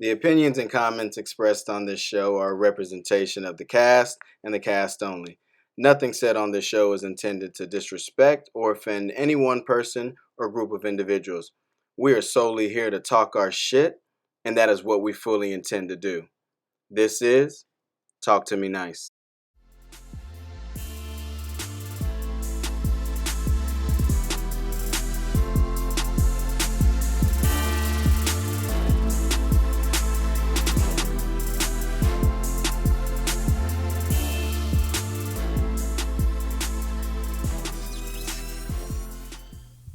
The opinions and comments expressed on this show are a representation of the cast and the cast only. Nothing said on this show is intended to disrespect or offend any one person or group of individuals. We are solely here to talk our shit, and that is what we fully intend to do. This is Talk to Me Nice.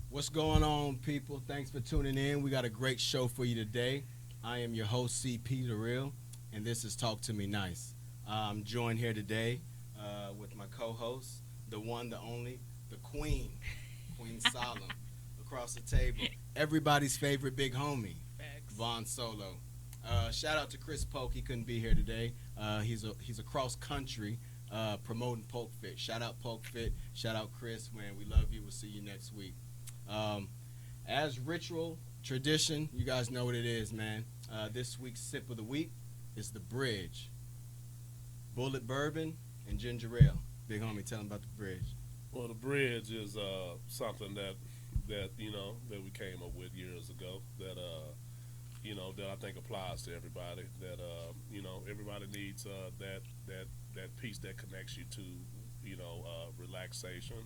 What's going on, people? Thanks for tuning in. We got a great show for you today. I am your host, CP The Real, and this is Talk to Me Nice. I'm joined here today with my co-host, the one, the only, the Queen, Queen Solemn, across the table. Everybody's favorite big homie, Facts. Von Solo. Shout out to Chris Polk. He couldn't be here today. He's across country promoting Polk Fit. Shout out Polk Fit. Shout out Chris. Man, we love you. We'll see you next week. Um, as ritual, tradition, you guys know what it is, man. This week's sip of the week is the Bridge. Bullet bourbon and ginger ale. Big homie, tell him about the Bridge. Well, the bridge is something that we came up with years ago that I think applies to everybody. That everybody needs that piece that connects you to relaxation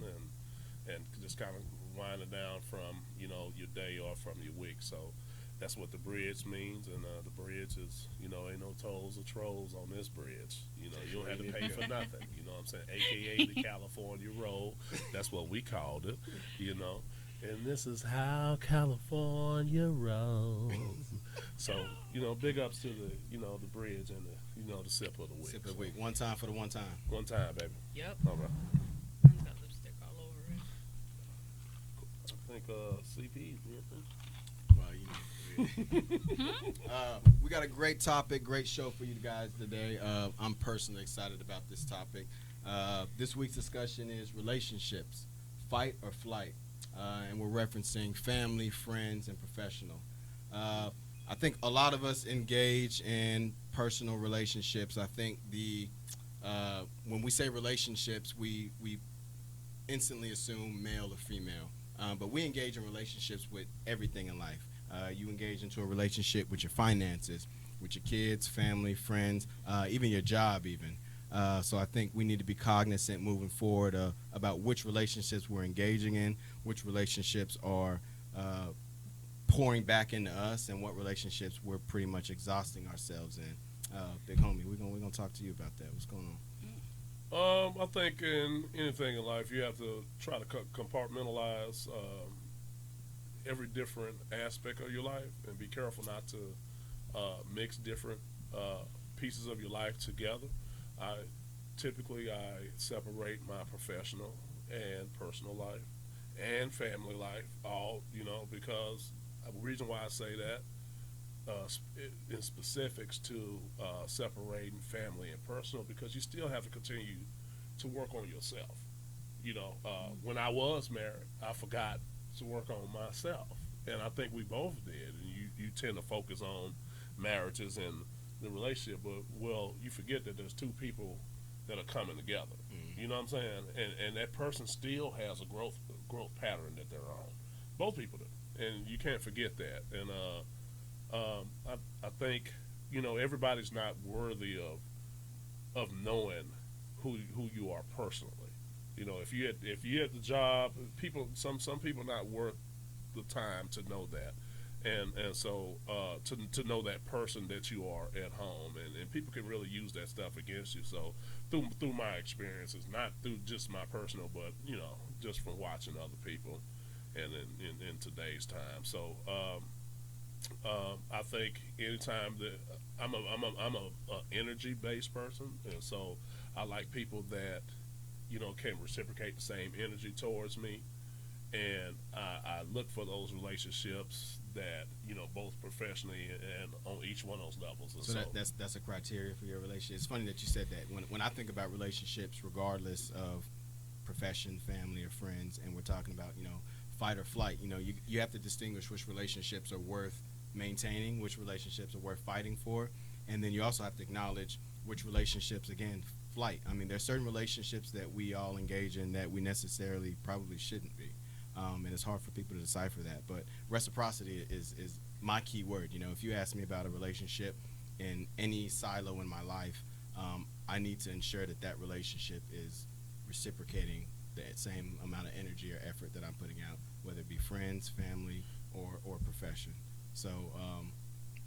and just kind of winding down from your day or from your week. So that's what the bridge means, and the bridge is ain't no tolls or trolls on this bridge. You don't have to pay for nothing. You know what I'm saying? AKA the California roll. That's what we called it. And this is how California rolls. So big ups to the bridge and the sip of the week. Sip of the week. One time for the one time. One time, baby. Yep. All right. Mine's got lipstick all over it. I think CP. Well, we got a great topic, great show for you guys today. I'm personally excited about this topic. This week's discussion is relationships, fight or flight, and we're referencing family, friends, and professional. I think a lot of us engage in personal relationships. I think when we say relationships, we instantly assume male or female. But we engage in relationships with everything in life. You engage into a relationship with your finances, with your kids, family, friends, even your job even. So I think we need to be cognizant moving forward about which relationships we're engaging in, which relationships are pouring back into us, and what relationships we're pretty much exhausting ourselves in. Big homie, we're gonna talk to you about that. What's going on? I think in anything in life, you have to try to compartmentalize every different aspect of your life, and be careful not to mix different pieces of your life together. I separate my professional and personal life and family life, all because the reason why I say that in specifics to separating family and personal, because you still have to continue to work on yourself. When I was married, I forgot to work on myself, and I think we both did. And you tend to focus on marriages and the relationship, but you forget that there's two people that are coming together. Mm-hmm. You know what I'm saying? And that person still has a growth pattern that they're on. Both people do, and you can't forget that. And I think everybody's not worthy of knowing who you are personally. If you at the job, some people not worth the time to know that, and so to know that person that you are at home, and people can really use that stuff against you. So through my experiences, not through just my personal, but just from watching other people, and in today's time. So I think anytime that I'm a energy based person, and so I like people that can reciprocate the same energy towards me, and I look for those relationships that both professionally and on each one of those levels. And So that's a criteria for your relationship. It's funny that you said that. When I think about relationships, regardless of profession, family, or friends, and we're talking about fight or flight, you have to distinguish which relationships are worth maintaining, which relationships are worth fighting for, and then you also have to acknowledge which relationships, again, flight. I mean, there's certain relationships that we all engage in that we necessarily probably shouldn't be, and it's hard for people to decipher that. But reciprocity is my key word. You know, if you ask me about a relationship in any silo in my life, I need to ensure that that relationship is reciprocating that same amount of energy or effort that I'm putting out, whether it be friends, family, or profession. So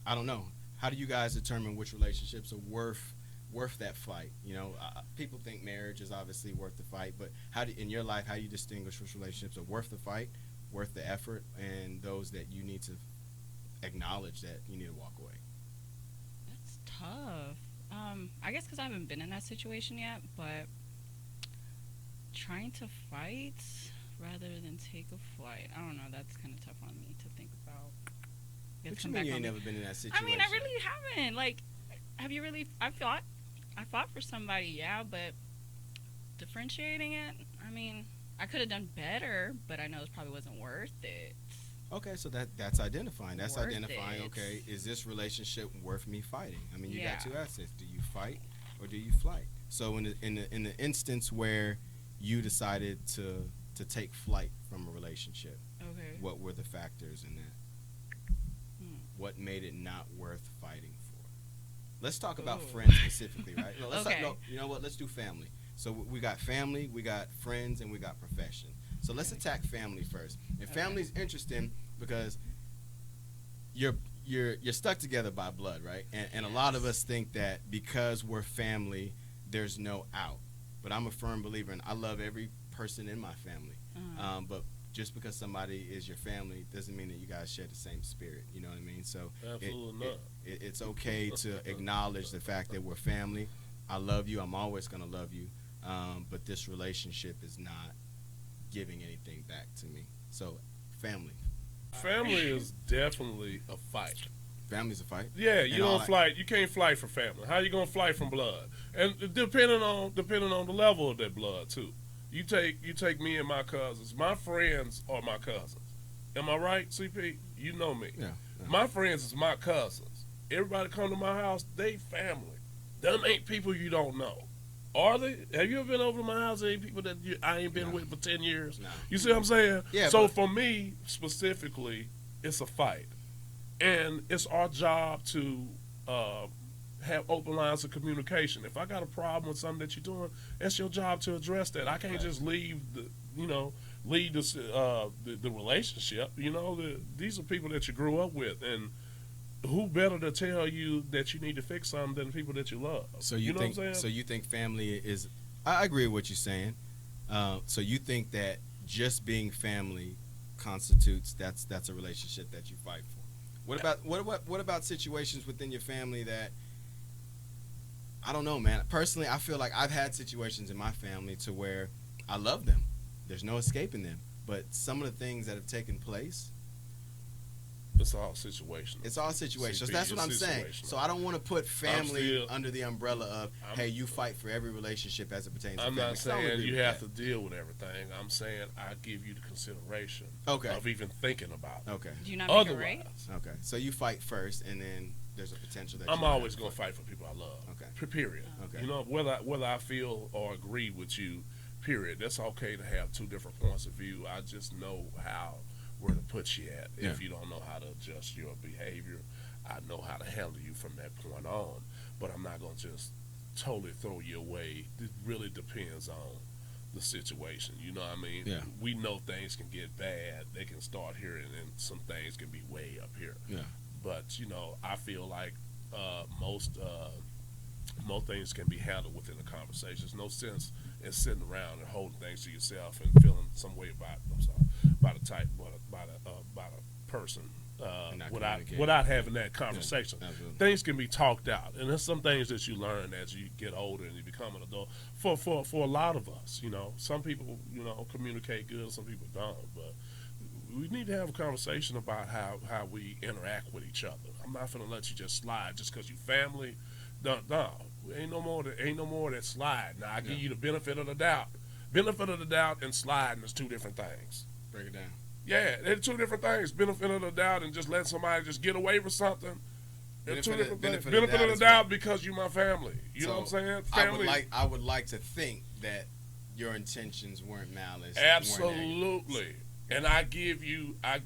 I don't know. How do you guys determine which relationships are worth that fight? You know, people think marriage is obviously worth the fight, but how do in your life how do you distinguish which relationships are worth the fight, worth the effort, and those that you need to acknowledge that you need to walk away? That's tough. I guess because I haven't been in that situation yet, but trying to fight rather than take a flight. I don't know. That's kind of tough on me to think about. What you mean you ain't never been in that I situation? mean, I really haven't. Like, have you really? I fought for somebody, yeah, but differentiating it. I mean, I could have done better, but I know it probably wasn't worth it. Okay, so that's identifying. That's Worth identifying. it. Okay, is this relationship worth me fighting? I mean, you got Yeah. two assets. Do you fight or do you flight? So in the instance where you decided to take flight from a relationship, Okay. what were the factors in that? Hmm. What made it not worth fighting for? Let's talk about Ooh. friends specifically, right? No, let's Okay. no, you know what? Let's do family. So we got family, we got friends, and we got profession. So let's attack family first. And Okay. family's interesting because you're stuck together by blood, right? And a lot of Yes. us think that because we're family, there's no out. But I'm a firm believer, and I love every person in my family. But just because somebody is your family doesn't mean that you guys share the same spirit. You know what I mean? So Absolutely not. it's okay to acknowledge the fact that we're family. I love you. I'm always gonna love you. But this relationship is not giving anything back to me. So, family. Family is definitely a fight. Family's a fight. Yeah, you And all don't that- flight. You can't flight for family. How you gonna flight from blood? And depending on the level of that blood too. You take me and my cousins. My friends are my cousins. Am I right, CP? You know me. Yeah. My friends is my cousins. Everybody come to my house, they family. Them ain't people you don't know. Are they? Have you ever been over to my house? Ain't people that I ain't been No. with for 10 years? No. You see what I'm saying? Yeah, So but- for me specifically, it's a fight, and it's our job to have open lines of communication. If I got a problem with something that you're doing, it's your job to address that. I can't just leave the relationship. These are people that you grew up with, and who better to tell you that you need to fix something than the people that you love? So you know think what I'm saying? so you think family is I agree with what you're saying. So you think that just being family constitutes that's a relationship that you fight for. What about situations within your family that I don't know, man. Personally, I feel like I've had situations in my family to where I love them. There's no escaping them. But some of the things that have taken place, It's all situational. it's all situational. So CP, that's what I'm it's saying. situational. So I don't want to put family still- under the umbrella of, I'm- hey, you fight for every relationship as it pertains to I'm family. not 'Cause I don't saying agree you with have that. to deal with everything. I'm saying I give you the consideration Okay. of even thinking about it. Okay. Do you not make it Otherwise, right? Okay. So you fight first, and then there's a potential that I'm you always have going to fight for people I love. Okay. Period. Okay. You know, whether I feel or agree with you, period. That's okay to have two different points of view. I just know where to put you at. Yeah. If you don't know how to adjust your behavior, I know how to handle you from that point on. But I'm not going to just totally throw you away. It really depends on the situation. You know what I mean? Yeah. We know things can get bad. They can start here, and then some things can be way up here. Yeah. But I feel like most things can be handled within a conversation. There's no sense in sitting around and holding things to yourself and feeling some way about a person And not without communicating. having that conversation. Yeah, absolutely. Things can be talked out, and there's some things that you learn as you get older and you become an adult. For a lot of us, some people communicate good, some people don't, but we need to have a conversation about how we interact with each other. I'm not gonna let you just slide just because you family. No, ain't no more that slide. Now I give Yeah. you the benefit of the doubt. Benefit of the doubt and sliding is two different things. Break it down. Yeah, they're two different things. Benefit of the doubt and just letting somebody just get away with something. They're two different things. Benefit of the doubt because you my family. You know what I'm saying? Family. I would like to think that your intentions weren't malice. Absolutely. And I give you a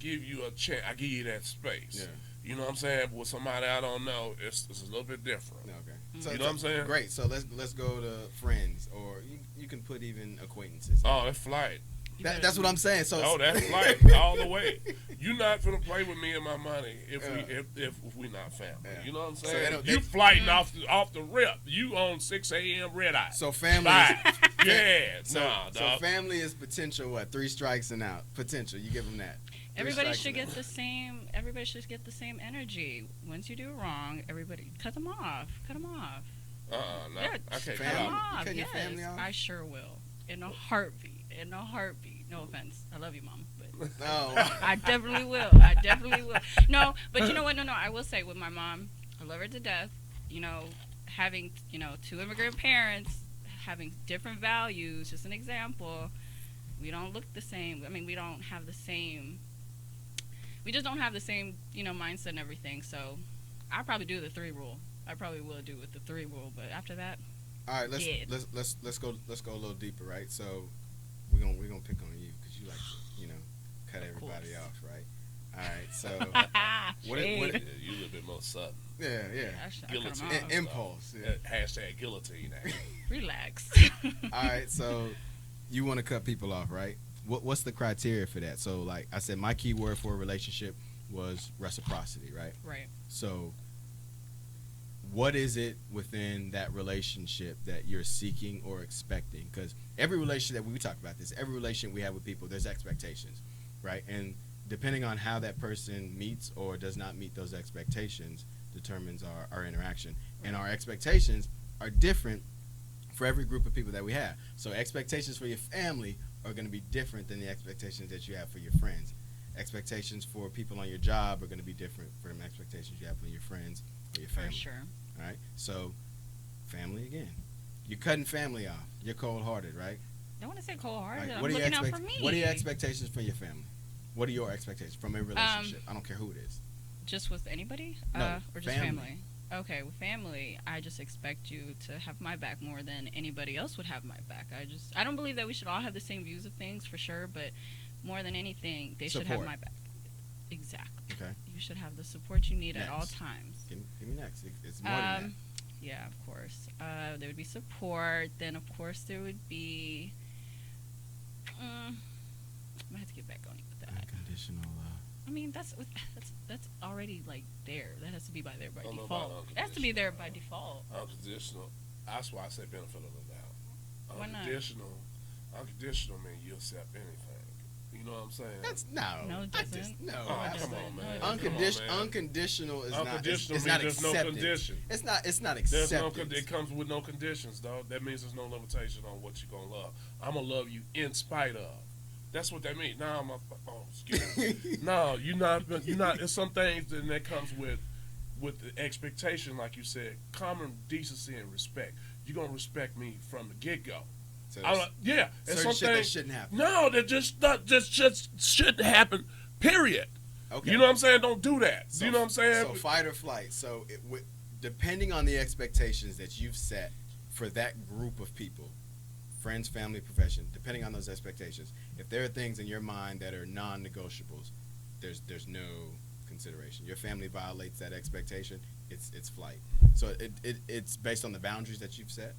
chance. I give you that space. Yeah. You know what I'm saying? With somebody I don't know, it's a little bit different. Okay. So, you know what I'm saying? Great. So let's go to friends, or you can put even acquaintances. Oh, that's flight. That's what I'm saying. So that's flight all the way. You're not gonna play with me and my money if we not family. Yeah. You know what I'm saying? So you flighting off the rip. You on 6 a.m. red eye. So family. Yeah. So family is potential. What? 3 strikes and out. Potential. You give them that. Everybody should get the same. Everybody should get the same energy. Once you do wrong, everybody cut them off. Cut them off. No, yeah, I can't cut them off. You cut yes, your family off? I sure will. In a heartbeat. In a heartbeat. No offense. I love you, Mom. But no. I definitely will. I definitely will. No, but you know what? No. I will say with my mom, I love her to death. You know, having 2 immigrant parents, having different values. Just an example. We don't look the same. I mean, we don't have the same. We just don't have the same, mindset and everything. So, I'll probably do the 3 rule. I probably will do with the 3 rule. But after that, all right, let's go a little deeper, right? So, we're gonna pick on you because you like to, cut everybody off, right? All right, so what you a little bit more sudden. Yeah. Guillotine. Impulse. Yeah. Hashtag guillotine. Relax. All right, so you want to cut people off, right? What's the criteria for that? So, like I said, my key word for a relationship was reciprocity, right? Right. So, what is it within that relationship that you're seeking or expecting? Because every relationship that we talk about this, every relationship we have with people, there's expectations, right? And depending on how that person meets or does not meet those expectations determines our interaction. And our expectations are different for every group of people that we have. So expectations for your family are going to be different than the expectations that you have for your friends. Expectations for people on your job are going to be different from expectations you have for your friends or your family. For sure. All right? So, family again. You're cutting family off. You're cold-hearted, right? I don't want to say cold-hearted. Right. I'm looking out for me. What are your expectations for your family? What are your expectations from a relationship? I don't care who it is. Just with anybody? No, or just family? Okay, with family, I just expect you to have my back more than anybody else would have my back. I don't believe that we should all have the same views of things for sure, but more than anything, they should have my back. Exactly. Okay. You should have the support you need at all times. Give me next. It's more than that. Yeah, of course. There would be support. Then, of course, there would be. I'm gonna have to get back on you with that. Unconditional love. I mean, that's already like there. That has to be there by default. It has to be there by default. Unconditional. That's why I say benefit of the doubt. Why not? Unconditional means you accept anything. You know what I'm saying? No, it doesn't. No. Come on, man. Unconditional is not. Unconditional It's not means there's no condition. It's not There's acceptance. it comes with no conditions, dog. That means there's no limitation on what you're gonna love. I'm gonna love you in spite of. That's what that means. Excuse me. No, you're not. There's some things that comes with the expectation, like you said, common decency and respect. You're gonna respect me from the get go. So yeah, and certain some shit that things shouldn't happen. No, that just shouldn't happen. Period. Okay. You know what I'm saying? Don't do that. You know what I'm saying? So fight or flight. So depending on the expectations that you've set for that group of people, friends, family, profession, depending on those expectations, if there are things in your mind that are non-negotiables, there's no consideration. Your family violates that expectation, it's flight. So it's based on the boundaries that you've set.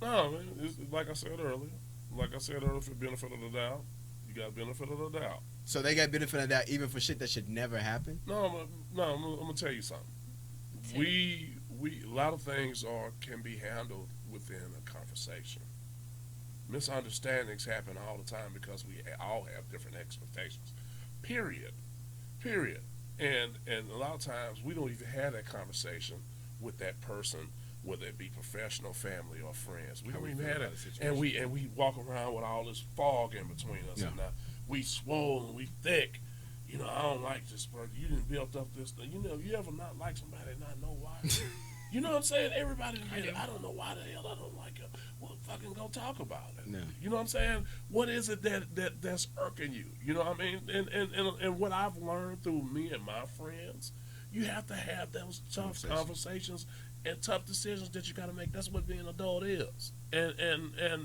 No, man. It's, like I said earlier, for benefit of the doubt, you got benefit of the doubt. So they got benefit of that even for shit that should never happen. I'm gonna tell you something. We a lot of things can be handled within a conversation. Misunderstandings happen all the time because we all have different expectations. Period. And a lot of times we don't even have that conversation with that person, whether it be professional, family, or friends. We don't even have that. And we walk around with all this fog in between us. Yeah. And we swollen, we thick. I don't like this person. You didn't build up this thing. You ever not like somebody and not know why? You know what I'm saying? Everybody I get do. it. I don't know why the hell I don't like it. Well, fucking go talk about it. Yeah. You know what I'm saying? What is it that's irking you? You know what I mean? And what I've learned through me and my friends, you have to have those tough conversations and tough decisions that you got to make. That's what being an adult is. And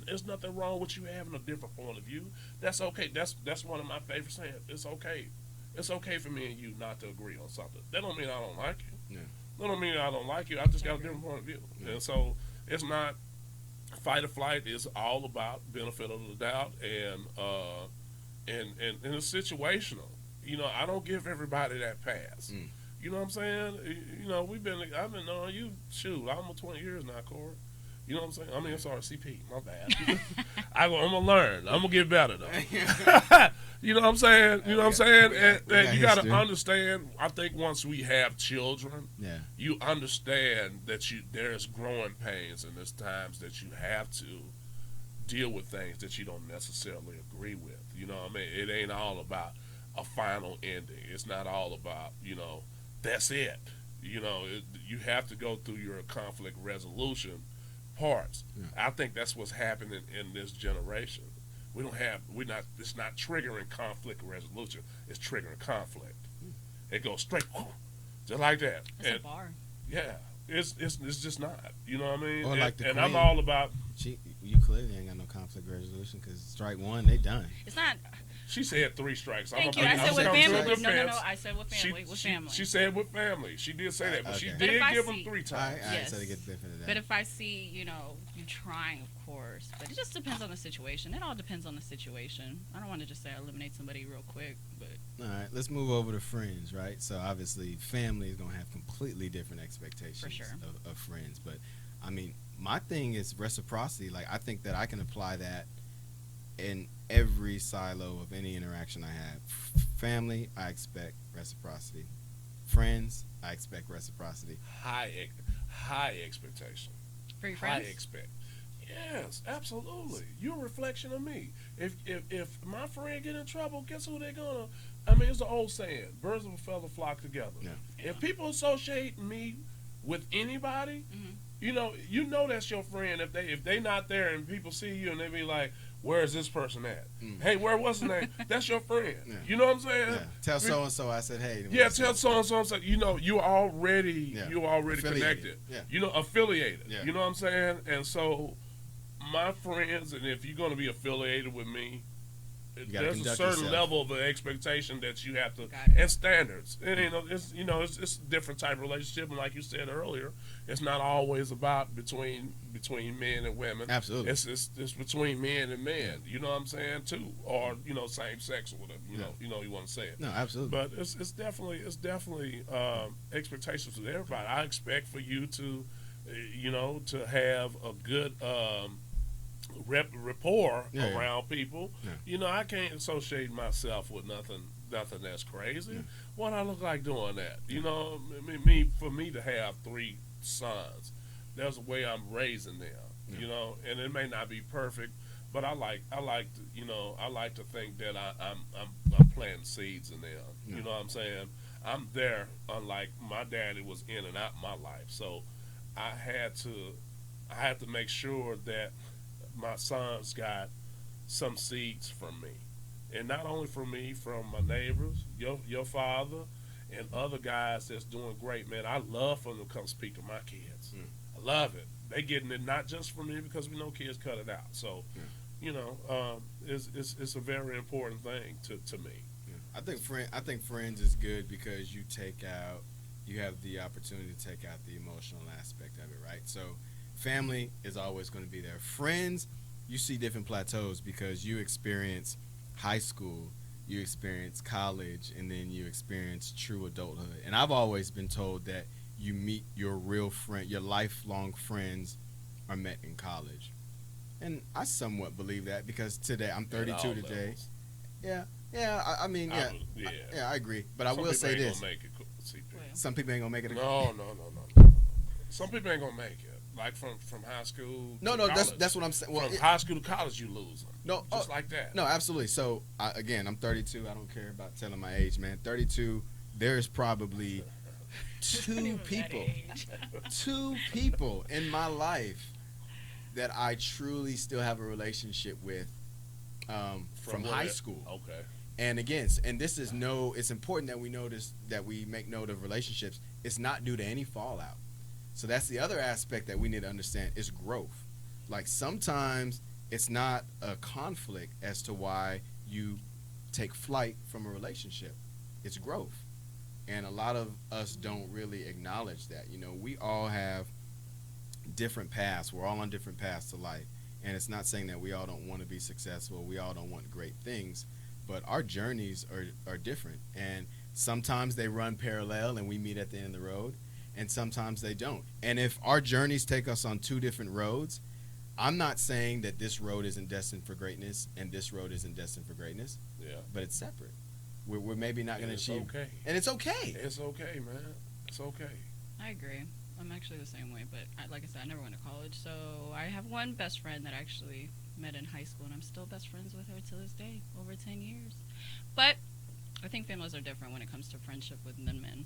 there's nothing wrong with you having a different point of view. That's okay. That's one of my favorite sayings. It's okay. It's okay for me and you not to agree on something. That don't mean I don't like you. Yeah. That don't mean I don't like you. I just got a Okay. different point of view. Yeah. And so it's not fight or flight. It's all about benefit of the doubt and it's situational. You know, I don't give everybody that pass. Mm. You know what I'm saying? You know, I've been knowing you, shoot, almost 20 years now, Corey. You know what I'm saying? I mean, I'm sorry, CP, my bad. I'm going to learn. I'm going to get better, though. You know what I'm saying? You know what I'm saying? And you got to understand, I think once we have children, Yeah. you understand that there's growing pains and there's times that you have to deal with things that you don't necessarily agree with. You know what I mean? It ain't all about a final ending. It's not all about, that's it. You have to go through your conflict resolution parts. Yeah. I think that's what's happening in this generation. It's not triggering conflict resolution. It's triggering conflict. It goes straight, just like that. It's a bar. Yeah, it's just not. You know what I mean? Or like the and I'm queen. all about. You clearly ain't got no conflict resolution because strike one, they done. It's not. She said 3 strikes. Thank you. I said with family. No. I said with family. With family. She said with family. She did say that, but she Okay. But did if I give them see- 3 All right, times. all right, Yes. so they get the benefit of that. But if I see, you trying, of course. But it just depends on the situation. It all depends on the situation. I don't want to just say I eliminate somebody real quick, but All right, let's move over to friends, right? So obviously, family is gonna have completely different expectations For sure. of friends. But I mean, my thing is reciprocity. Like I think that I can apply that in every silo of any interaction I have. Family, I expect reciprocity. Friends, I expect reciprocity. High expectation. for your I friends. expect. Yes, absolutely. You're a reflection of me. If my friend get in trouble, guess who they're gonna? I mean, it's the old saying: birds of a feather flock together. Yeah. If people associate me with anybody, Mhm. you know that's your friend. If they not there and people see you and they be like, "Where is this person at? Mm. Hey, where was his name?" That's your friend. Yeah. You know what I'm saying? Yeah. Tell so and so I said, hey. Yeah, tell so and so. You already Yeah. connected. Yeah. Affiliated. Yeah. You know what I'm saying? And so, my friends, and if you're going to be affiliated with me, gotta there's a conduct certain yourself. level of expectation that you have to, Got it. and standards. And it's a different type of relationship. And like you said earlier, it's not always about between men and women. Absolutely. It's between men and men. You know what I'm saying too, or same sex or whatever. You want to say it. No, absolutely. But it's definitely expectations of everybody. I expect for you to, to have a good rapport Yeah. around people. Yeah. I can't associate myself with nothing that's crazy. Yeah. What I look like doing that? For me to have 3 sons, there's a way I'm raising them. Yeah. And it may not be perfect, but I like to think that I'm planting seeds in them. Yeah. You know what I'm saying? I'm there. Unlike my daddy was in and out my life, so I had to make sure that my sons got some seeds from me, and not only from me, from my neighbors, your father, and other guys that's doing great. Man, I love for them to come speak to my kids. I love it. They getting it not just from me because we know kids cut it out. So, it's a very important thing to me. I think friends is good because you have the opportunity to take out the emotional aspect of it, right? So family is always going to be there. Friends, you see different plateaus because you experience high school, you experience college, and then you experience true adulthood. And I've always been told that you meet your real friend, your lifelong friends are met in college. And I somewhat believe that because today, I'm 32 today. Levels. Yeah, I mean, I agree. But I Some will people say ain't this. gonna make it, CP. Some people ain't going to make it. No. Some people ain't gonna make it. Like from high school. No, to college. that's what I'm saying. Well, From high school to college, you lose them. No, just like that. No, absolutely. So, again, I'm 32. I don't care about telling my age, man. 32, there's probably two That people, age. two people in my life that I truly still have a relationship with from what high it- school. Okay. And again, and this is no, it's important that we notice that we make note of relationships. It's not due to any fallout. So that's the other aspect that we need to understand is growth. Like sometimes it's not a conflict as to why you take flight from a relationship. It's growth. And a lot of us don't really acknowledge that. You know, we all have different paths. We're all on different paths to life. And it's not saying that we all don't want to be successful. We all don't want great things. But our journeys are different. And sometimes they run parallel and we meet at the end of the road. And sometimes they don't. And if our journeys take us on two different roads, I'm not saying that this road isn't destined for greatness and this road isn't destined for greatness, Yeah. but it's separate. We're maybe not going to It's achieve. okay. And it's okay. It's okay, man. It's okay. I agree. I'm actually the same way, but like I said, I never went to college, so I have one best friend that I actually met in high school, and I'm still best friends with her to this day, over 10 years. But I think families are different when it comes to friendship with men.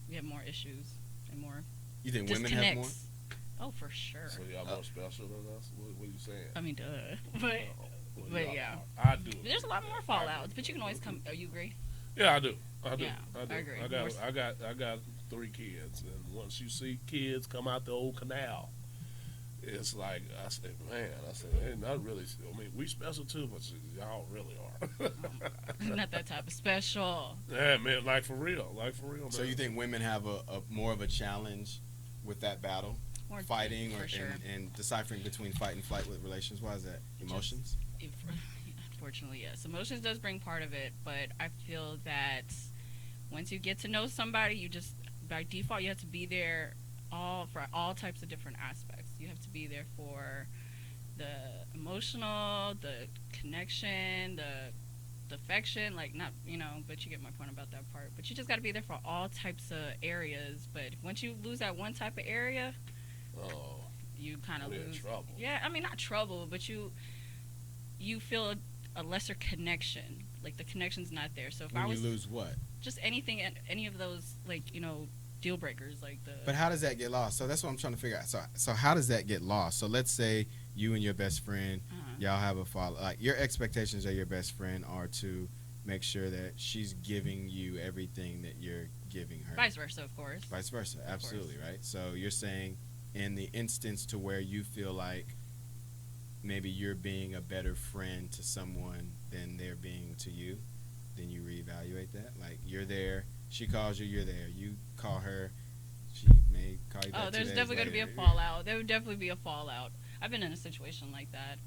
We have more issues and more You think women have more? disconnects. Oh, for sure. So y'all more special than us? What are you saying? I mean, duh. But Well, but y'all- yeah. I do. There's a lot more fallouts, but you can always come. Oh, you agree? Yeah, I do. I do. Yeah, I do. I agree. I got 3 kids, and once you see kids come out the old canal, it's like I said, man. I said, hey, not really. I mean, we special too, but y'all really are. Not that type of special. Yeah, man. Like for real. Man. So you think women have a more of a challenge with that battle? More Fighting for sure. and deciphering between fight and flight with relations? Why is that? Emotions? Unfortunately, yes. Emotions does bring part of it, but I feel that once you get to know somebody, you just by default you have to be there for all types of different aspects. You have to be there for the emotional, the connection, the affection, like not but you get my point about that part. But you just got to be there for all types of areas. But once you lose that one type of area, Oh, you kind of we're in lose. trouble. Yeah, I mean not trouble, but you feel a lesser connection. Like the connection's not there. So if When I was you lose what? just anything, any of those like deal breakers, like the. But how does that get lost? So that's what I'm trying to figure out. So how does that get lost? So let's say you and your best friend, y'all have a follow. Like your expectations of your best friend are to make sure that she's giving you everything that you're giving her. Vice versa, of course. Vice versa, absolutely, right? So you're saying in the instance to where you feel like maybe you're being a better friend to someone than they're being to you, then you reevaluate that. Like you're there, she calls you, you're there. You call her, she may call you back. Oh, there's 2 days definitely going to be a later. fallout. There would definitely be a fallout. I've been in a situation like that.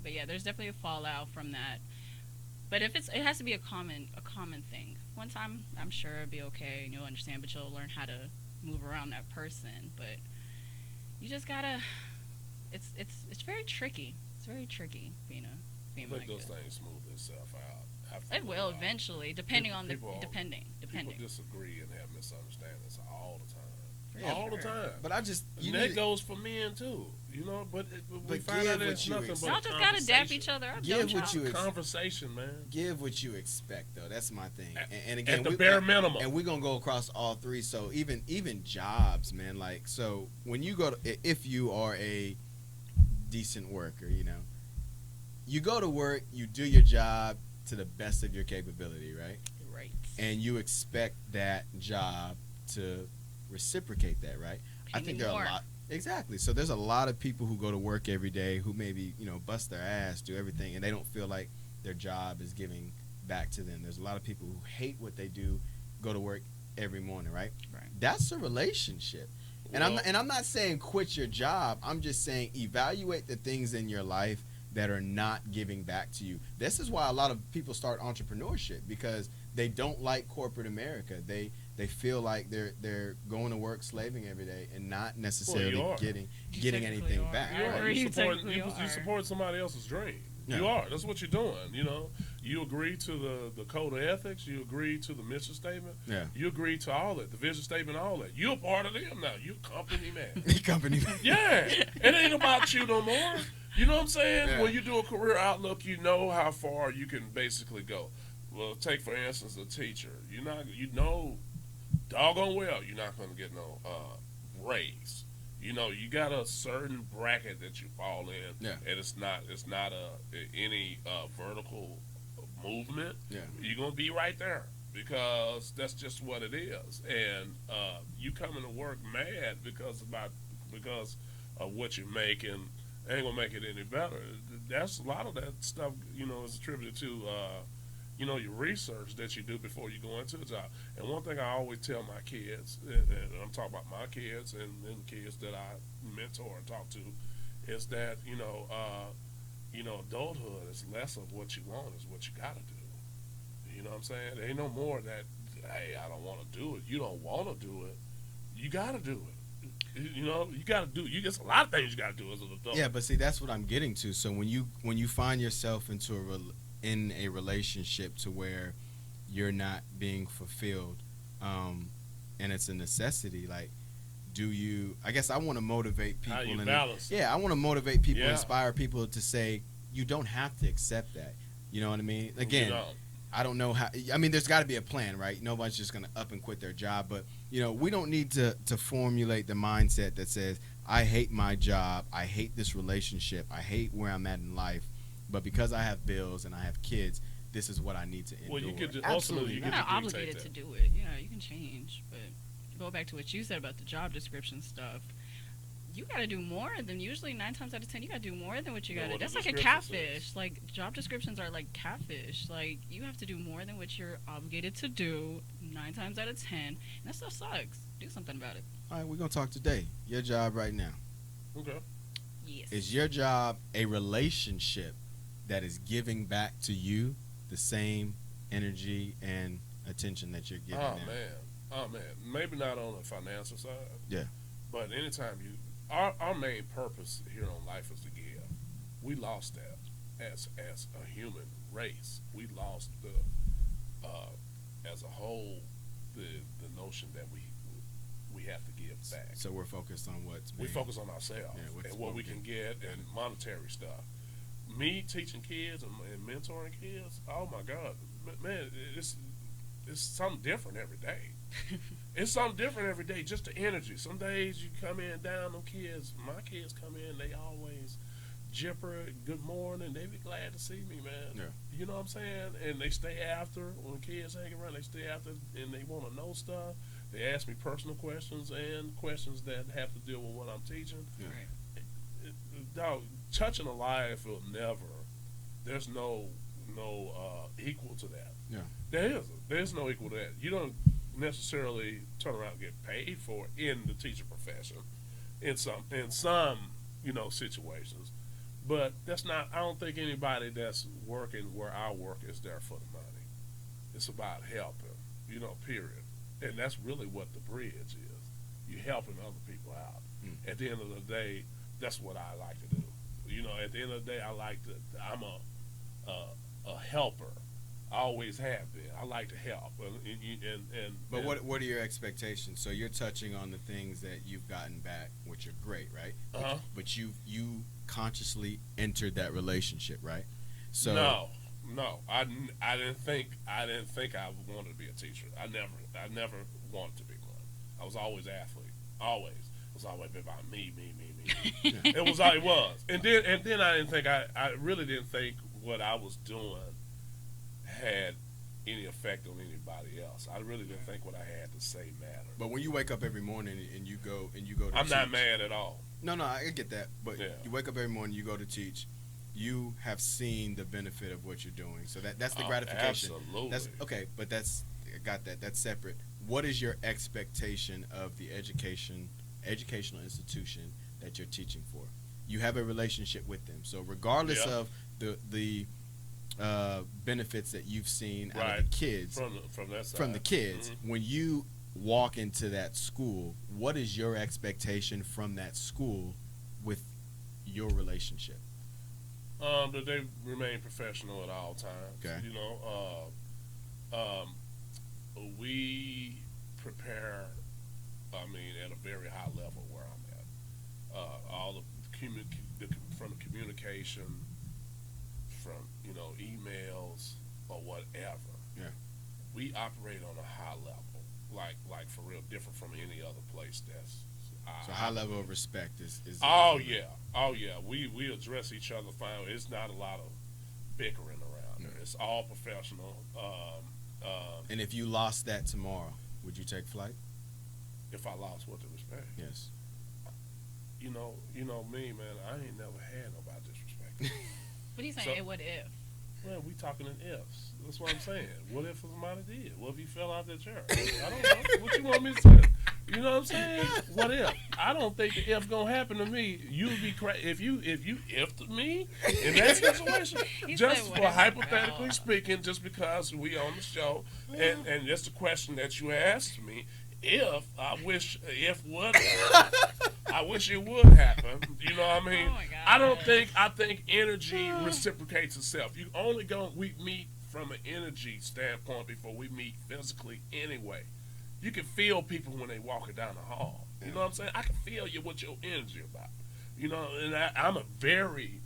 But yeah, there's definitely a fallout from that. But if it has to be a common thing. One time, I'm sure it'll be okay and you'll understand, but you'll learn how to move around that person. But you just gotta. It's very tricky. It's very tricky being I think like those that. things smooth itself out. After It a will while. eventually, depending on the People- depending. People disagree and have misunderstandings all the time. Yeah, all the sure. time. But I just And that goes for men too, but we But find out give it's what you nothing but Y'all just gotta dap each other up. Give don't what y'all? you conversation, man. give what you expect though. That's my thing. And At again, the bare minimum. and we're gonna go across all three. So even jobs, man. Like so, when you go to, if you are a decent worker, you go to work, you do your job to the best of your capability, right? Right. And you expect that job to reciprocate that, right? I Pay think me there are more. a lot. Exactly. So there's a lot of people who go to work every day who maybe bust their ass, do everything, and they don't feel like their job is giving back to them. There's a lot of people who hate what they do, go to work every morning, right? Right. That's a relationship. And I'm not saying quit your job. I'm just saying evaluate the things in your life that are not giving back to you. This is why a lot of people start entrepreneurship because they don't like corporate America. They feel like they're going to work slaving every day and not necessarily Well, getting technically anything are. back. I You are. agree. You support, technically you are. support somebody else's dream. Yeah. You are. That's what you're doing. You agree to the code of ethics. You agree to the mission statement. Yeah. You agree to all that, the vision statement, all that. You're a part of them now. You're company man. Company. Yeah. It ain't about you no more. You know what I'm saying? Yeah. When you do a career outlook, you know how far you can basically go. Well, take for instance a teacher. You know doggone well you're not going to get no raise. You got a certain bracket that you fall in, Yeah. and it's not any vertical movement. Yeah. You're gonna be right there because that's just what it is. And you coming to work mad because of what you make and ain't gonna make it any better. That's a lot of that stuff. Is attributed to your research that you do before you go into the job. And one thing I always tell my kids, and I'm talking about my kids and kids that I mentor and talk to, is that adulthood is less of what you want, is what you got to do. You know what I'm saying? There ain't no more that, hey, I don't want to do it. You don't want to do it. You got to do it. You got to do. You There's a lot of things you got to do as an adult. Yeah, but see, that's what I'm getting to. So when you find yourself in a relationship to where you're not being fulfilled, and it's a necessity, like, do you? I guess I want to motivate people. How you and balance it. Yeah, I want to motivate people, Yeah. inspire people to say you don't have to accept that. You know what I mean? Again, You know. I don't know how. I mean, there's got to be a plan, right? Nobody's just going to up and quit their job. But, we don't need to formulate the mindset that says, I hate my job. I hate this relationship. I hate where I'm at in life. But because I have bills and I have kids, this is what I need to endure. Well, you could just, Absolutely ultimately you You're could not just obligated dictate to that. do it. You can change. But go back to what you said about the job description stuff. You got to do more than usually 9 times out of 10. You got to do more than what you Yeah, got to. what the That's like a description catfish. says. Like job descriptions are like catfish. Like you have to do more than what you're obligated to do 9 times out of 10. And that stuff sucks. Do something about it. All right, we're going to talk today. Your job right now. Okay. Yes. Is your job a relationship that is giving back to you the same energy and attention that you're giving Oh them? man. Maybe not on the financial side. Yeah. But anytime our main purpose here on life is to give. We lost that as a human race. We lost as a whole the notion that we have to give back. So we're focused on what's We being- focus on ourselves Yeah, and what we can get and monetary stuff. Me teaching kids and mentoring kids, oh my God, man, it's something different every day. It's something different every day. Just the energy. Some days you come in down, them kids. My kids come in, they always jipper. Good morning. They be glad to see me, man. Yeah. You know what I'm saying? And they stay after when kids hang around. They stay after and they want to know stuff. They ask me personal questions and questions that have to deal with what I'm teaching. Yeah. Right. Dog, touching a life will never. There's no equal to that. Yeah. There's no equal to that. You don't necessarily turn around and get paid for it in the teacher profession in some situations, but that's not. I don't think anybody that's working where I work is there for the money. It's about helping, period. And that's really what the bridge is. You helping other people out. At the end of the day, that's what I like to do. At the end of the day, I'm a helper. I always have been. I like to help. But what are your expectations? So you're touching on the things that you've gotten back, which are great, right? Uh-huh. But you consciously entered that relationship, right? So No. I didn't think I wanted to be a teacher. I never wanted to be one. I was always athlete. Always. It was always about me. It was all it was. And then I didn't think I really didn't think what I was doing had any effect on anybody else. I really didn't think what I had to say mattered. But when you wake up every morning and you go to I'm not teach- mad at all. No, I get that. But Yeah. you wake up every morning, you go to teach. You have seen the benefit of what you're doing. So that's the gratification. Absolutely. That's okay, but I got that. That's separate. What is your expectation of the educational institution that you're teaching for? You have a relationship with them. So regardless Yeah. of the benefits that you've seen out Right. of the kids, From that side. from the kids, Mhm. when you walk into that school, what is your expectation from that school with your relationship? That they remain professional at all times. Okay. We prepare. I mean, at a very high level where I'm at. All from the communication, from emails or whatever. Yeah. We operate on a high level like for real different from any other place. That's So I high level of believe. respect is Oh yeah, oh yeah. We address each other fine. It's not a lot of bickering around no. there. It's all professional. And if you lost that tomorrow, would you take flight? If I lost what the respect, Yes. you know me, man. I ain't never had nobody disrespect me. What are you saying? So, What if? well, we talking in ifs. That's what I'm saying. What if somebody did? What if he fell out that chair? I don't know. What you want me to say? You know what I'm saying? What if? I don't think the if gonna happen to me. You'd be crazy if you ifed me in that situation. He said, Just what for if I hypothetically fell? speaking, just because we on the show, and that's the question that you asked me. If I wish, if what? I wish it would happen. You know what I Oh mean? my I don't god. think I think energy reciprocates itself. You only go we meet from an energy standpoint before we meet physically anyway. You can feel people when they walking down the hall. You know what I'm saying? I can feel you what your energy about. And I'm a very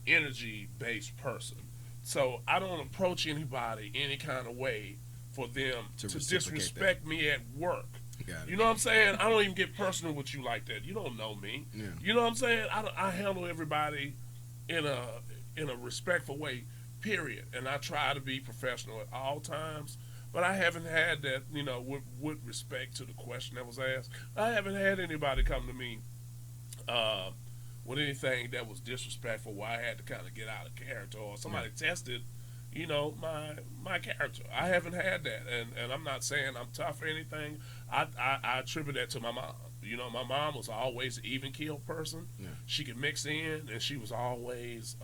energy based person. So I don't approach anybody any kind of way for them To to reciprocate that. disrespect me at work. Got You it. know what I'm saying? I don't even get personal with you like that. You don't know me. Yeah. You know what I'm saying? I handle everybody in a in a respectful way. Period. And I try to be professional at all times. But I haven't had that, with respect to the question that was asked. I haven't had anybody come to me uh, with anything that was disrespectful where I had to kind of get out of character or somebody tested, my character. I haven't had that, and I'm not saying I'm tough or anything. I attribute that to my mom. My mom was always an even keel person. Yeah. She could mix in, and she was always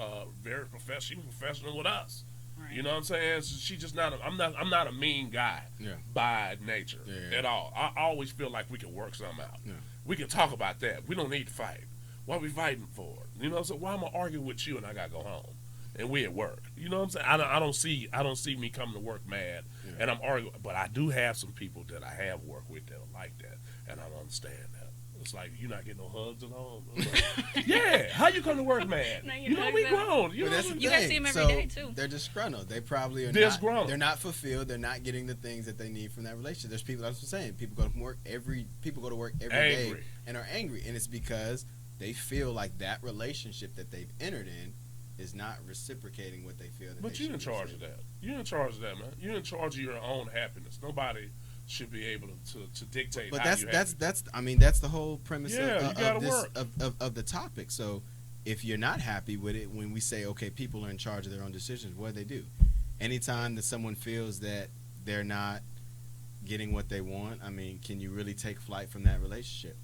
very professional. She was professional with us. You Right. know what I'm saying? So she just not. I'm not a mean guy Yeah. by nature Yeah. at all. I always feel like we can work something out. Yeah. We can talk about that. We don't need to fight. What are we fighting for? So why am I arguing with you and I gotta go home? And we at work. You know what I'm saying? I don't see me coming to work mad Yeah. and I'm arguing. But I do have some people that I have worked with that are like that, and I don't understand that. It's like you're not getting no hugs at home. Like, yeah, how you come to work mad? Now you You know know we exactly. grown. You But know that's the what You I guys thing. see 'em every So day, too. they're disgruntled. They probably are Disgruntled. not. They're not fulfilled. They're not getting the things that they need from that relationship. There's people. That's what I'm saying. People go to work every day Angry. and are angry, and it's because they feel like that relationship that they've entered in is not reciprocating what they feel that But they you should in charge of receive. that. You in charge of that, man. You in charge of your own happiness. Nobody should be able to dictate But how that's you that's happy. that's I mean that's the whole premise Yeah, you of, gotta of this work. of the topic. So if you're not happy with it, when we say okay, people are in charge of their own decisions, what do they do? Anytime that someone feels that they're not getting what they want, I mean, can you really take flight from that relationship?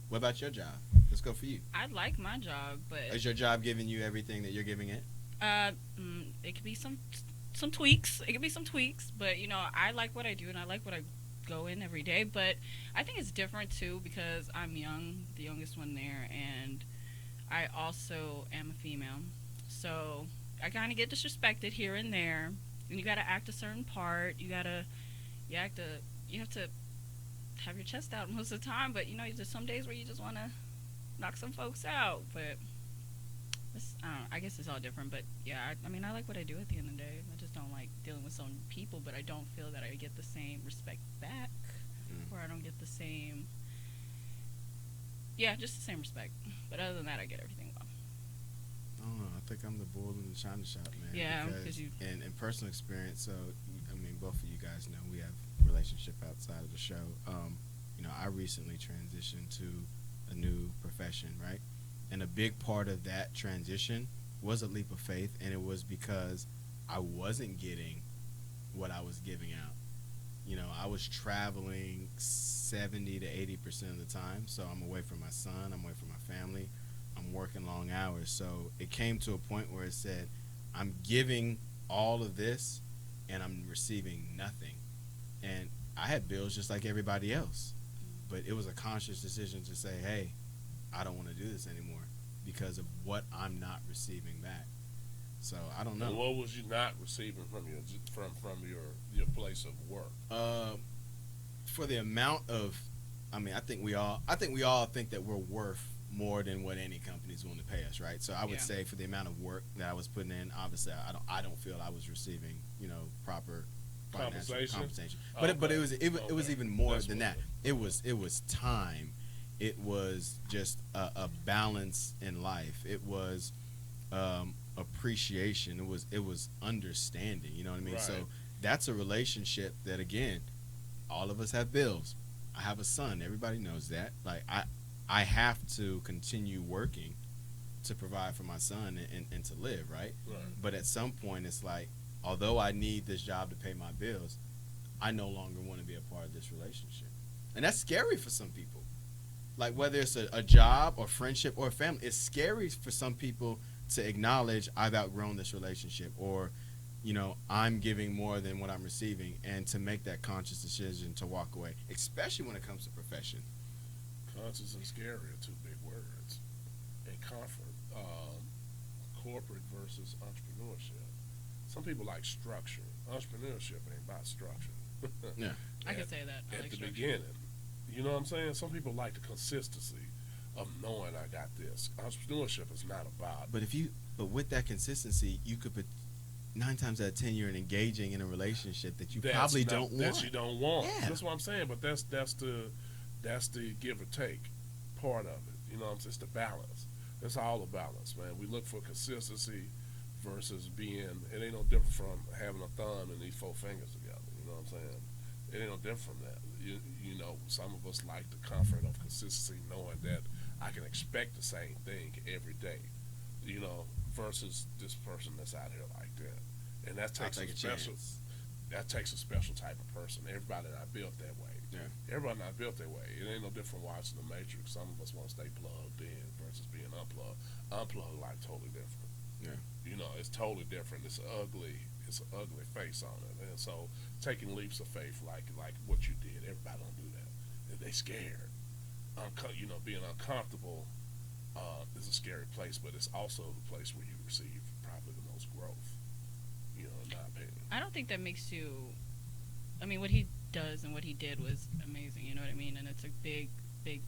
What about your job? Let's go for you. I like my job, but Is your job giving you everything that you're giving it? it could be some tweaks. It could be some tweaks, but I like what I do and I like what I go in every day. But I think it's different too because I'm young, the youngest one there, and I also am a female, so I kind of get disrespected here and there. And you got to act a certain part. You act a, you have to have your chest out most of the time. But there's some days where you just want to knock some folks out. But I don't know, I guess it's all different. But yeah, I mean, I like what I do at the end of the day. I just don't like dealing with some people, but I don't feel that I get the same respect back, or I don't get the same. Yeah, just the same respect. But other than that, I get everything well. I don't know. I think I'm the bull in the china shop, man. Yeah, because 'cause you- in personal experience. So I mean, both of you guys know we have relationship outside of the show. I recently transitioned to a new profession, right? And a big part of that transition was a leap of faith, and it was because I wasn't getting what I was giving out. I was traveling 70 to 80% of the time, so I'm away from my son, I'm away from my family, I'm working long hours. So it came to a point where it said, I'm giving all of this, and I'm receiving nothing. And I had bills just like everybody else, but it was a conscious decision to say, hey, I don't want to do this anymore because of what I'm not receiving back. So I don't And know. what was you not receiving from your place of work? For the amount of, I mean, I think we all think that we're worth more than what any company's willing to pay us, right? So I would Yeah. say for the amount of work that I was putting in, obviously I don't feel I was receiving, proper financial Compensation. compensation. Oh, But okay. it was Okay. even more That's than what that. It was time. It was just a balance in life. It was appreciation. It was understanding. You know what I mean? Right. So that's a relationship that, again, all of us have bills. I have a son. Everybody knows that. Like, I have to continue working to provide for my son and to live, right? Right. But at some point, it's like, although I need this job to pay my bills, I no longer want to be a part of this relationship. And that's scary for some people. Like, whether it's a job or friendship or family, it's scary for some people to acknowledge I've outgrown this relationship, or I'm giving more than what I'm receiving, and to make that conscious decision to walk away, especially when it comes to profession. Conscious and scary are two big words. And comfort. Corporate versus entrepreneurship. Some people like structure. Entrepreneurship ain't about structure. Yeah. I could say that. I At like the structure. beginning. You know what I'm saying? Some people like the consistency of knowing I got this. Entrepreneurship is not about. But with that consistency, you could put 9 times out of 10 you're engaging in a relationship that you probably don't want. That you don't want. Yeah. That's what I'm saying. But that's the give or take part of it. You know what I'm saying? It's the balance. That's all the balance, man. We look for consistency versus being. It ain't no different from having a thumb and these four fingers together. You know what I'm saying? It ain't no different from that. Some of us like the comfort of consistency, knowing that I can expect the same thing every day. Versus this person that's out here like that, and that I'll takes take a a special. chance. That takes a special type of person. Everybody not built that way. Yeah. Everybody not built that way. It ain't no different watching the Matrix. Some of us want to stay plugged in versus being unplugged. Unplugged like totally different. Yeah. It's totally different. It's ugly. It's an ugly face on it. And so taking leaps of faith like what you did, everybody don't do that. They scared. Being uncomfortable is a scary place, but it's also the place where you receive probably the most growth. In my opinion. I don't think that makes you. I mean, what he does and what he did was amazing. You know what I mean? And it's a big, big,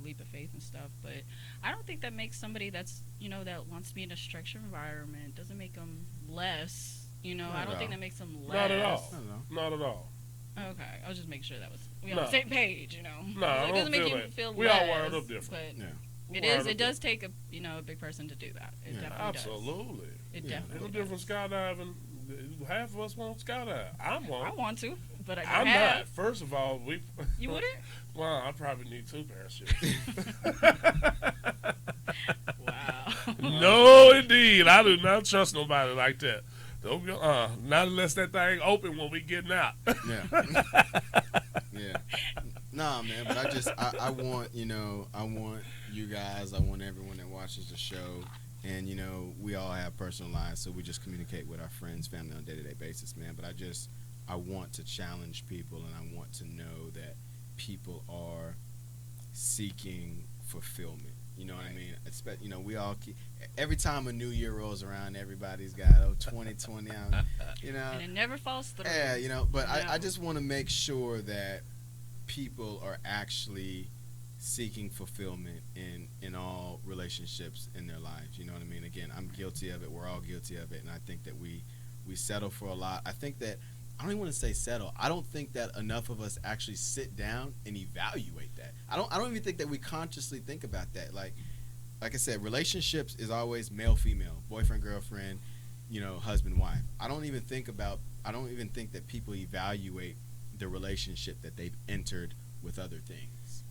leap of faith and stuff. But I don't think that makes somebody that's that wants to be in a structured environment doesn't make them less. Not I at don't all. think that makes them less. Not at all. I don't know. Not at all. Okay, I was just making sure that was we on No. the same page. No, I it don't doesn't make feel you that. feel We all less. wired up different. But Yeah. it is. It does take a big person to do that. It Yeah. definitely does. Absolutely. It Yeah. definitely There's a does. different skydiving. Half of us won't skydive. I I won't. want to, but I I'm don't have. not. First of all, we. You wouldn't? Well, I probably need 2 parachutes. Wow. No, indeed. I do not trust nobody like that. Don't go. Not unless that thing open when we getting out. Yeah. Yeah. Nah, man, but I want, I want you guys, I want everyone that watches the show, and, we all have personal lives, so we just communicate with our friends, family on a day-to-day basis, man, but I want to challenge people, and I want to know that people are seeking fulfillment. You know what I mean? We all every time a new year rolls around, everybody's got 2020. And it never falls through. Yeah, but I No. just want to make sure that people are actually seeking fulfillment in all relationships in their lives. You know what I mean? Again, I'm guilty of it. We're all guilty of it, and I think that we settle for a lot. I think that I don't even want to say settle. I don't think that enough of us actually sit down and evaluate that. I don't even think that we consciously think about that. Like I said, relationships is always male female, boyfriend girlfriend, husband wife. I don't even think that people evaluate the relationship that they've entered with other things.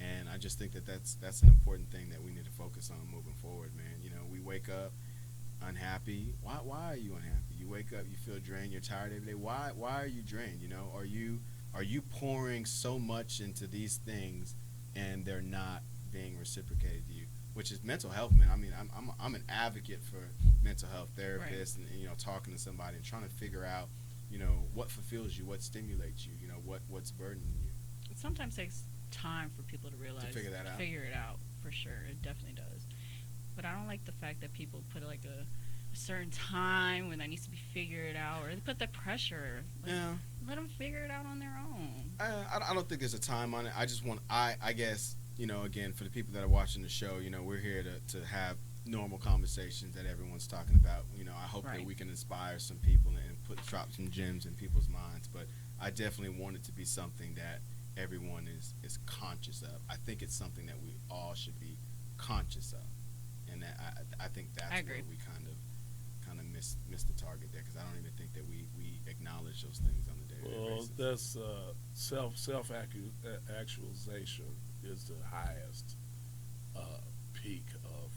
And I just think that that's an important thing that we need to focus on moving forward, man. We wake up unhappy. Why are you unhappy? You wake up, you feel drained, you're tired every day. Why are you drained? Are you pouring so much into these things and they're not being reciprocated to you? Which is mental health, man. I mean, I'm an advocate for mental health therapists, Right. and talking to somebody and trying to figure out what fulfills you, what stimulates you, what's burdening you. It sometimes takes time for people to realize figure that out. Figure it out for sure. It definitely does. But I don't like the fact that people put like a certain time when that needs to be figured out, or they put the pressure. Yeah. Let them figure it out on their own. I don't think there's a time on it. I just want, I guess, again, for the people that are watching the show, we're here to have normal conversations that everyone's talking about. I hope that Right. we can inspire some people and drop some gems in people's minds. But I definitely want it to be something that everyone is conscious of. I think it's something that we all should be conscious of, and that I think that's where we kind of miss the target there, because I don't even think that we acknowledge those things on a daily basis. That's self actualization is the highest peak of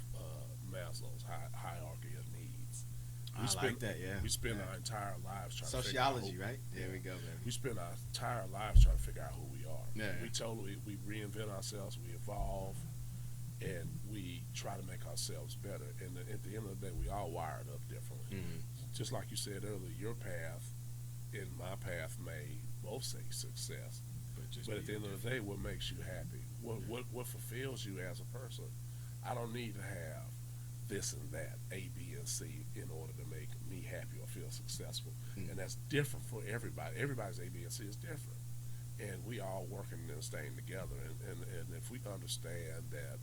Maslow's hierarchy of needs. Like that, yeah. We spend our entire lives trying to sociology, figure out right? There we go, baby. We spend our entire lives trying to figure out who we are. Yeah. We reinvent ourselves, we evolve, and we try to make ourselves better. And at the end of the day, we all wired up differently. Mm-hmm. Just like you said earlier, your path and my path may both say success, but at the end of the day, what makes you happy? What fulfills you as a person? I don't need to have this and that, A, B, and C, in order to make me happy or feel successful. Mm-hmm. And that's different for everybody. Everybody's A, B, and C is different. And we all working and staying together. And if we understand that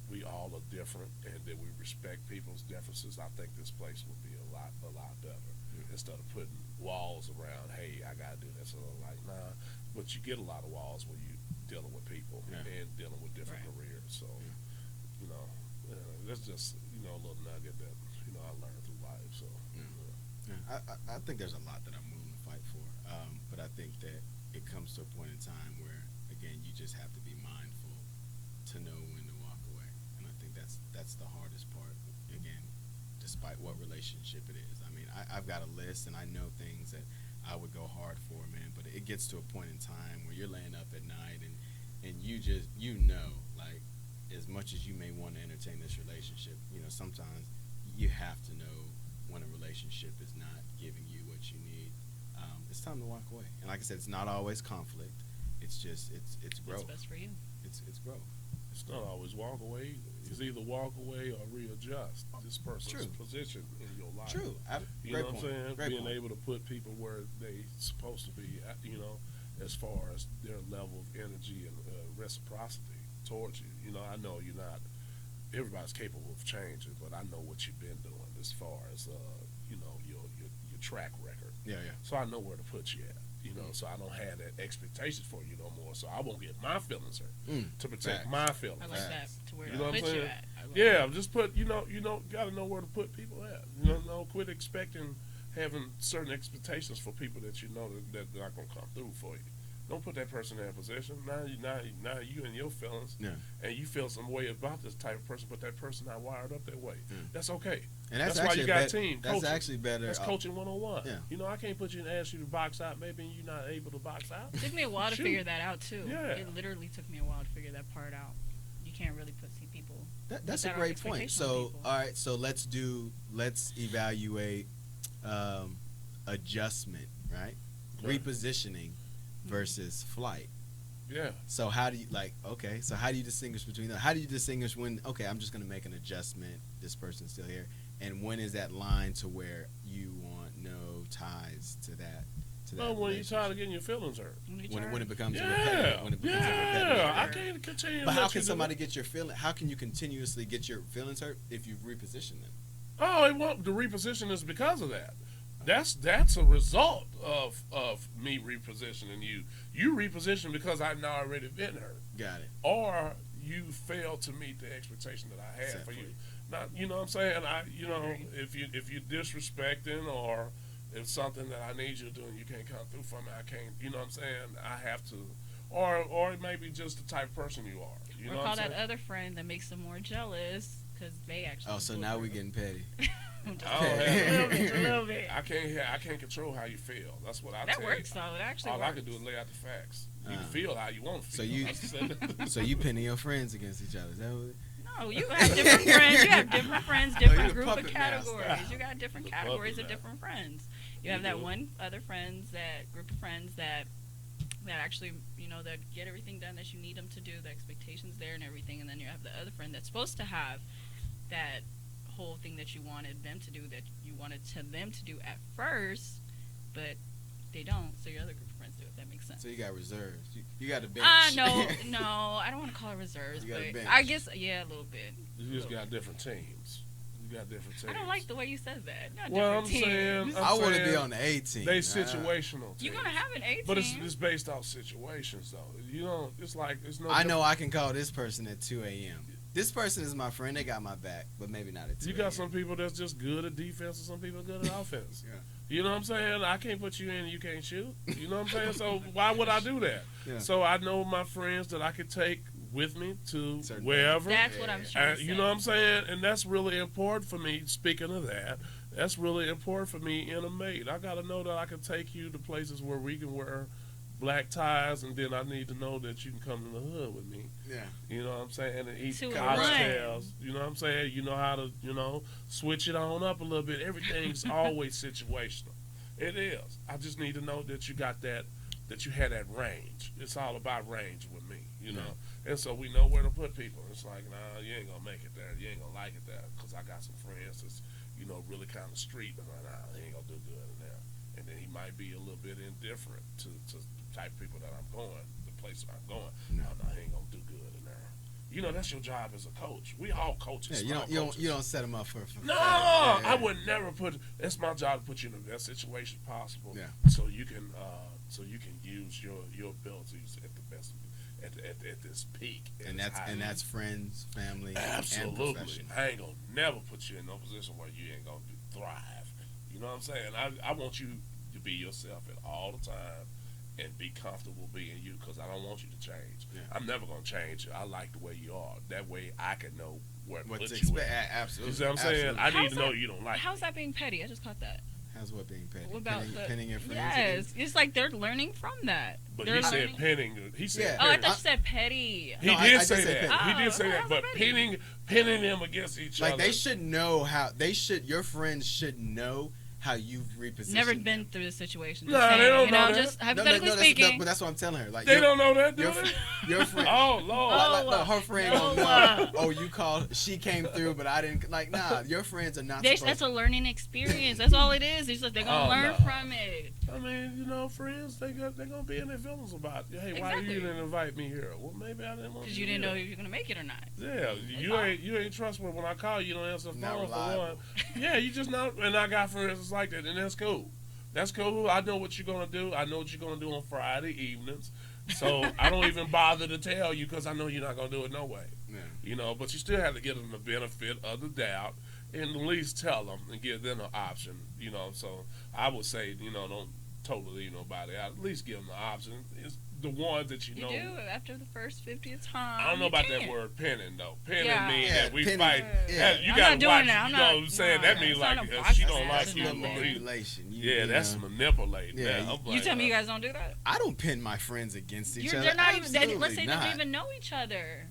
we all are different and that we respect people's differences, I think this place would be a lot better. Mm-hmm. Instead of putting walls around, hey, I got to do this. So I'm like, nah. But you get a lot of walls when you're dealing with people and dealing with different careers. So, you know, that's just, a little nugget that, I learned through life. So, I think there's a lot that I'm willing to fight for. But I think that it comes to a point in time where, again, you just have to be mindful to know when to walk away. And I think that's the hardest part, again, despite what relationship it is. I mean, I've got a list, and I know things that I would go hard for, man, but it gets to a point in time where you're laying up at night and you just, like, as much as you may want to entertain this relationship, sometimes you have to know when a relationship is not giving you what you need. It's time to walk away. And like I said, it's not always conflict. It's just, it's growth. What's best for you? It's growth. It's not always walk away. It's either walk away or readjust this person's position in your life. True. You know what I'm saying? Great Being point. able to put people where they supposed to be, as far as their level of energy and reciprocity towards you. I know you're not, everybody's capable of changing, but I know what you've been doing as far as, your track record. Yeah. So I know where to put you at. So I don't have that expectations for you no more. So I won't get my feelings hurt to protect my feelings. I like that. To where You know what I'm put you saying? at. Yeah, just put gotta know where to put people at. Quit expecting having certain expectations for people that that not gonna come through for you. Don't put that person in that position. Now you and your feelings, and you feel some way about this type of person, but that person not wired up that way. That's okay. And that's why you got team That's coaching. actually better. That's coaching 101. Yeah. I can't put you and ask you to box out. Maybe you're not able to box out. It took me a while to figure that out too. Yeah. It literally took me a while to figure that part out. You can't really see people. That's a great point. So all right, so let's evaluate adjustment, right? Right. Repositioning versus flight. Yeah. So how do you distinguish between that? How do you distinguish when, okay, I'm just going to make an adjustment, this person's still here, and when is that line to where you want no ties to that? Well, when you're tired of getting your feelings hurt. When it becomes repetitive. repetitive. I can't continue. But how can somebody get your feeling? How can you continuously get your feelings hurt if you've repositioned them? Oh, it won't. The reposition is because of that. That's a result of me repositioning you. You reposition because I've now already been hurt. Got it. Or you failed to meet the expectation that I had for you. Not, you know what I'm saying? If you're disrespecting, or if something that I need you to do and you can't come through for me, I can't. You know what I'm saying? I have to. Or it may be just the type of person you are. You know call what I'm that other friend that makes them more jealous because they actually. Oh, so now we're getting petty. A little bit. I can't control how you feel. That's what I that tell works you. though. It actually All works. I can do is lay out the facts. You can feel how you want to So feel. so you pinning your friends against each other. Is that what? No, you have different friends. You have different friends, different you're the group of puppet master. categories. You got different The categories puppet of different friends. You You have that do. one other friends, that group of friends that actually, that get everything done that you need them to do, the expectations there and everything, and then you have the other friend that's supposed to have that whole thing that you wanted them to do, that you wanted them to do at first, but they don't, so your other group of friends do, if that makes sense. So you got reserves. You got a bench. No, I don't want to call it reserves, You got a but bench. I guess, yeah, a little bit. You just got different teams. We got different teams. I don't like the way you said that. Not Well, different teams. I want to be on the A team. They situational teams. You're gonna have an A team. But it's based off situations, though. You know, it's like it's no. I know I can call this person at 2 a.m. This person is my friend. They got my back, but maybe not at 2 You got some people that's just good at defense, and some people good at offense. Yeah. You know what I'm saying? I can't put you in, and you can't shoot. You know what I'm saying? So why would I do that? Yeah. So I know my friends that I could take with me to Certain wherever. That's what I'm trying to say. You know what I'm saying? And that's really important for me. Speaking of that, that's really important for me in a mate. I got to know that I can take you to places where we can wear black ties, and then I need to know that you can come to the hood with me. Yeah. You know what I'm saying? And eat 2 in cocktails. You know what I'm saying? You know how to, switch it on up a little bit. Everything's always situational. It is. I just need to know that you got that you had that range. It's all about range with me, you know. And so we know where to put people. It's like, nah, you ain't going to make it there. You ain't going to like it there. Because I got some friends that's, really kind of street. And I'm like, nah, he ain't going to do good in there. And then he might be a little bit indifferent to the type of people that I'm going, the place I'm going. No. Oh, no, he ain't going to do good in there. You know, that's your job as a coach. We all coaches. Yeah, you don't set them up for no, yeah. I would never put. It's my job to put you in the best situation possible. Yeah. So you can use your abilities at the best at this peak. And that's friends, family, absolutely. and profession. I ain't gonna never put you in no position where you ain't gonna thrive. You know what I'm saying? I want you to be yourself at all the time and be comfortable being you, because I don't want you to change. Yeah. I'm never gonna change you. I like the way you are. That way I can know where to What put to you expect? at. Absolutely. You see what I'm saying? Absolutely. I need How's to know that- you don't like How's it. that being petty? I just caught that. How's what being petty? What about Penning your friends? Yes, it's like they're learning from that. But They're he said learning- penning. He said Yeah. Oh, I penning. thought you said petty. He No, I did just say said that. penning. He did say Oh, that. But how's that pinning them against each other. Like they should know how your friends should know how you've repositioned. Never them. been through this situation. No, Just saying, they don't you know know, that. just hypothetically that's, speaking. but that's what I'm telling her. Like They don't know that, do your, they? your friend. Oh, Lord. Oh, her friend no. don't know. Oh, you called. She came through, but I didn't. Like, nah. Your friends are not. That's a learning experience. That's all it is. It's just they're gonna Oh, learn no. from it. I mean, friends, they're gonna be in their feelings about, hey, why Exactly. you didn't invite me here? Well, maybe I didn't want Because to. you didn't know if you're gonna make it or not. Yeah, you ain't trustworthy. When I call you, don't answer the Not phone for reliable. one. Yeah, you just not. And I got friends that's like that, and that's cool. That's cool. I know what you're gonna do. I know what you're gonna do on Friday evenings. So I don't even bother to tell you, because I know you're not gonna do it no way. Yeah. But you still have to give them the benefit of the doubt, and at least tell them and give them an option. So I would say, don't totally leave nobody out. At least give them the option. It's the ones that you You know. do after the first 50th time. I don't know you about can't. that word penning though. Penning Yeah. means Yeah, that we penning. fight. Yeah. You I'm gotta not doing watch. that. I'm You know not- what I'm saying? no, That means it's not like a she process. don't like It's you. nothing. manipulation. Yeah, that's know. manipulating. Yeah, Yeah, you- I'm You like, tell me you guys don't do that? I don't pin my friends against each other. They're not even. Absolutely Let's say they not. don't even know each other.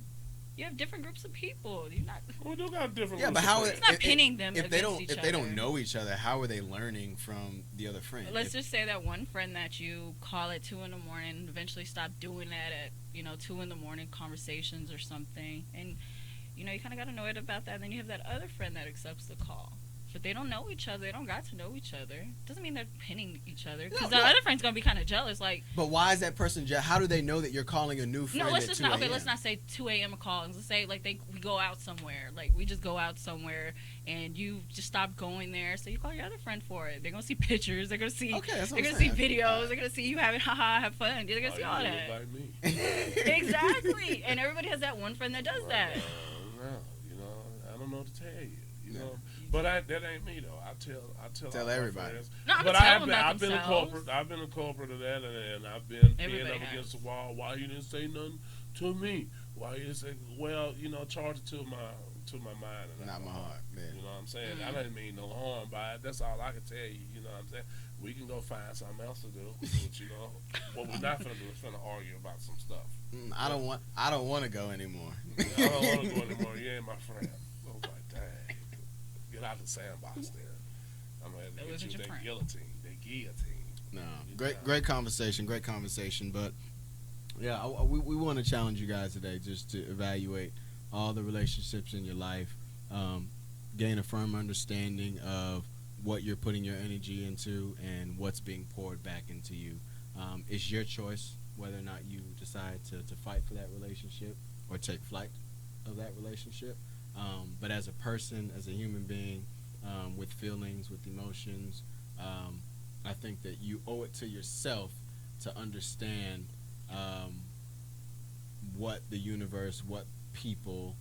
You have different groups of people. You're not. we do got different. Yeah, but groups how? of It's friends. not pinning them If they against don't, each if they don't other. know each other, how are they learning from the other friend? Let's just say that one friend that you call at 2 a.m. and eventually stop doing that at 2 a.m. conversations or something, and you kind of got annoyed about that. And then you have that other friend that accepts the call, but they don't know each other. They don't got to know each other. Doesn't mean they're pinning each other, because the other friend's gonna be kind of jealous. Like, But why is that person? How do they know that you're calling a new friend? no, let's at just 2 not. Okay, a.m.? let's not say 2 a.m. call. Let's say like we go out somewhere. Like we just go out somewhere, and you just stop going there. So you call your other friend for it. They're gonna see pictures. They're gonna see. Okay, that's what They're I'm gonna see saying. videos. They're gonna see you having have fun. They're gonna see all you that. Like me. Exactly. And everybody has that one friend that does that. No, I don't know what to tell you. But that ain't me though. I tell Tell all my everybody. friends. No, I'm But gonna tell them about I've been a themselves. culprit. I've been a culprit of that, and I've been pinned Everybody up has. against the wall. Why you didn't say nothing to me? Why you didn't say? Well, charge it to my mind and Not my heart, man. You know what I'm saying? I didn't mean no harm by it. That's all I can tell you. You know what I'm saying? We can go find something else to do. But, what we're not gonna do is gonna argue about some stuff. I don't want to go anymore. I don't want to go anymore. You ain't my friend. I was like, dang. Get out of the sandbox there. I'm going to That get wasn't you your that friend. guillotine. No, great conversation. But yeah, we want to challenge you guys today just to evaluate all the relationships in your life, gain a firm understanding of what you're putting your energy into and what's being poured back into you. It's your choice whether or not you decide to fight for that relationship or take flight of that relationship. But as a person, as a human being, with feelings, with emotions, I think that you owe it to yourself to understand um, what the universe, what people,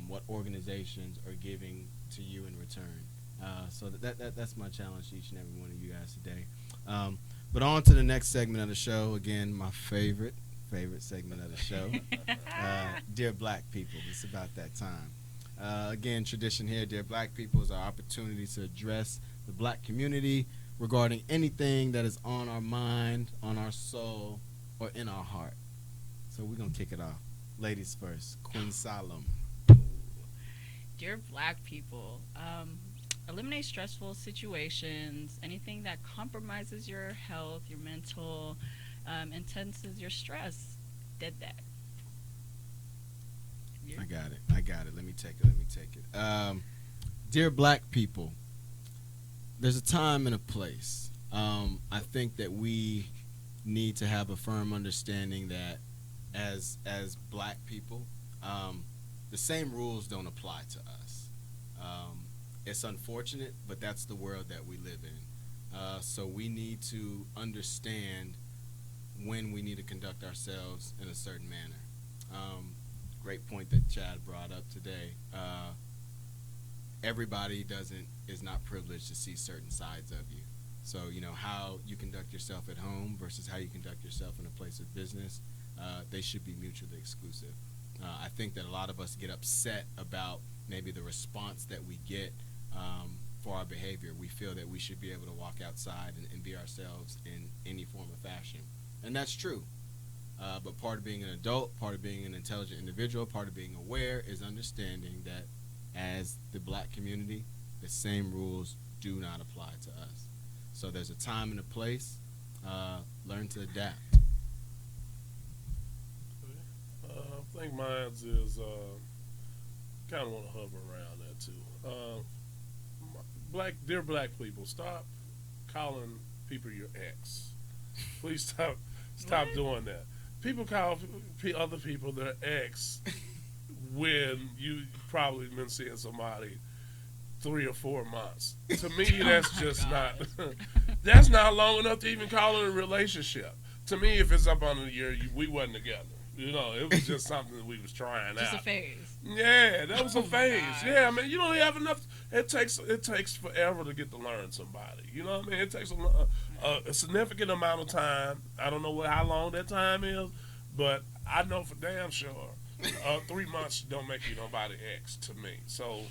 what organizations are giving to you in return. So that's my challenge to each and every one of you guys today. Um, but on to the next segment of the show. Again, my favorite segment of the show. Dear Black people, it's about that time. Again, tradition here, Dear Black people, is our opportunity to address the black community regarding anything that is on our mind, on our soul, or in our heart. So we're going to kick it off. Ladies first, Queen Salem. Dear Black people, eliminate stressful situations, anything that compromises your health, your mental, intenses your stress. Did that. I got it. Let me take it. Dear Black people, there's a time and a place. I think that we need to have a firm understanding that as Black people, the same rules don't apply to us. It's unfortunate, but that's the world that we live in. So we need to understand when we need to conduct ourselves in a certain manner. Great point that Chad brought up today. Everybody is not privileged to see certain sides of you. So how you conduct yourself at home versus how you conduct yourself in a place of business, they should be mutually exclusive. I think that a lot of us get upset about maybe the response that we get for our behavior. We feel that we should be able to walk outside and be ourselves in any form or fashion, and that's true. But part of being an adult, part of being an intelligent individual, part of being aware is understanding that as the Black community, the same rules do not apply to us. So there's a time and a place. Learn to adapt. I think mine is kind of want to hover around that too. Dear Black people, stop calling people your ex. Please stop doing that. People call other people their ex when you probably been seeing somebody 3 or 4 months. To me, that's just not. That's not long enough to even call it a relationship. To me, if it's up on a year, we wasn't together. It was just something that we was trying Just out. a phase. Yeah, that was a phase. gosh. Yeah, I mean, you don't have enough. It takes forever to get to learn somebody. You know what I mean? It takes a significant amount of time. I don't know how long that time is, but I know for damn sure 3 months don't make you nobody ex to me. So,